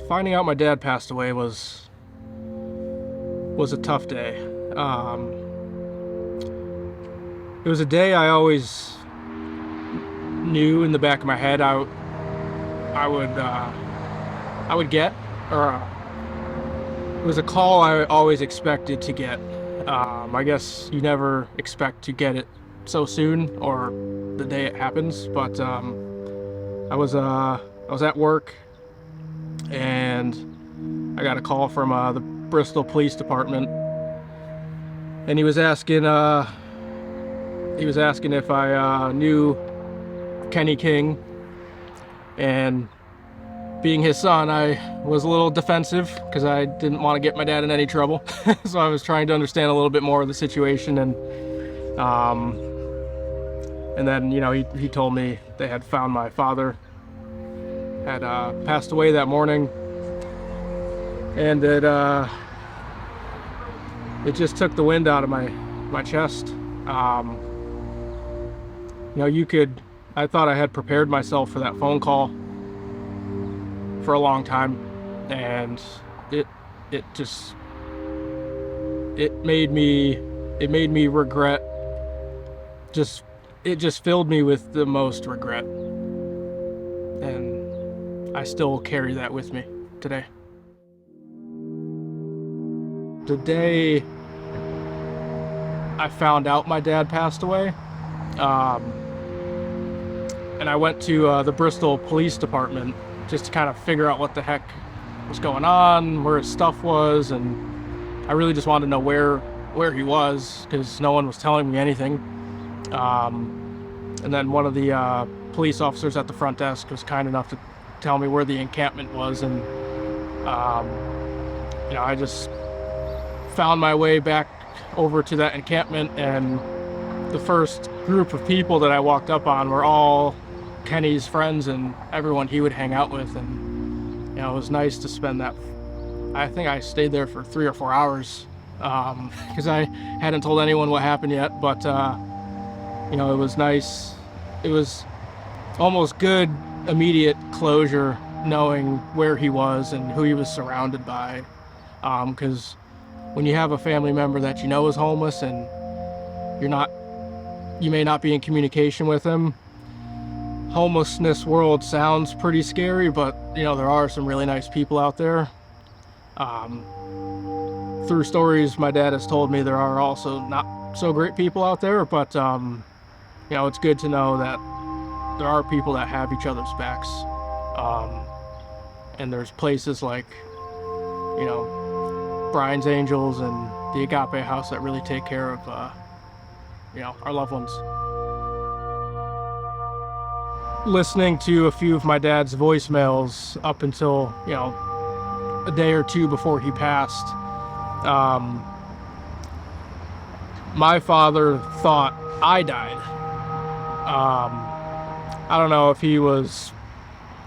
Finding out my dad passed away was a tough day. It was a day I always knew in the back of my head I would get, or it was a call I always expected to get. I guess you never expect to get it so soon or the day it happens, but I was at work and I got a call from the Bristol Police Department, and he was asking if I knew Kenny King, and being his son, I was a little defensive because I didn't want to get my dad in any trouble. So I was trying to understand a little bit more of the situation, and then he told me they had found my father had passed away that morning, and that it just took the wind out of my chest. I thought I had prepared myself for that phone call for a long time, and it made me regret. It just filled me with the most regret, and I still carry that with me today. The day I found out my dad passed away, and I went to the Bristol Police Department just to kind of figure out what the heck was going on, where his stuff was, and I really just wanted to know where he was, because no one was telling me anything. And then one of the police officers at the front desk was kind enough to tell me where the encampment was, and I just found my way back over to that encampment, and the first group of people that I walked up on were all Kenny's friends and everyone he would hang out with, and it was nice to spend that. I think I stayed there for 3 or 4 hours because I hadn't told anyone what happened yet, but it was nice. It was almost good immediate closure knowing where he was and who he was surrounded by, because when you have a family member that you know is homeless and you may not be in communication with him, homelessness world sounds pretty scary, but there are some really nice people out there. Through stories my dad has told me, there are also not so great people out there, but it's good to know that there are people that have each other's backs, and there's places like Brian's Angels and the Agape House that really take care of our loved ones. Listening to a few of my dad's voicemails up until a day or two before he passed, my father thought I died. I don't know if he was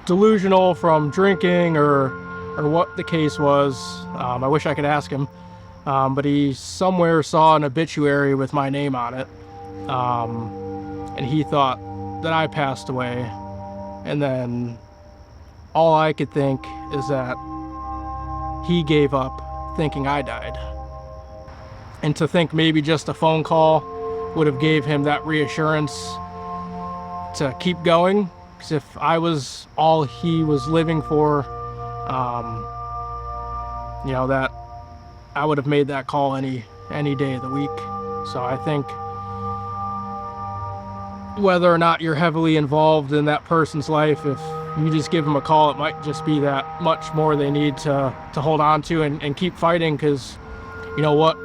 delusional from drinking or what the case was. I wish I could ask him, but he somewhere saw an obituary with my name on it, and he thought that I passed away, and then all I could think is that he gave up thinking I died, and to think maybe just a phone call would have gave him that reassurance to keep going, because if I was all he was living for, that I would have made that call any day of the week. So I think whether or not you're heavily involved in that person's life, if you just give them a call, it might just be that much more they need to hold on to and keep fighting, because what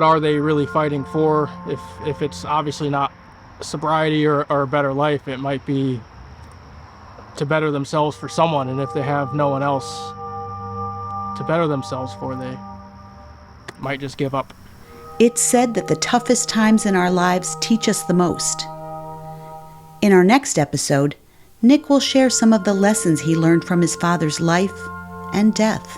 are they really fighting for? If it's obviously not sobriety or a better life, it might be to better themselves for someone, and if they have no one else to better themselves for, they might just give up. It's said that the toughest times in our lives teach us the most. In our next episode, Nick will share some of the lessons he learned from his father's life and death.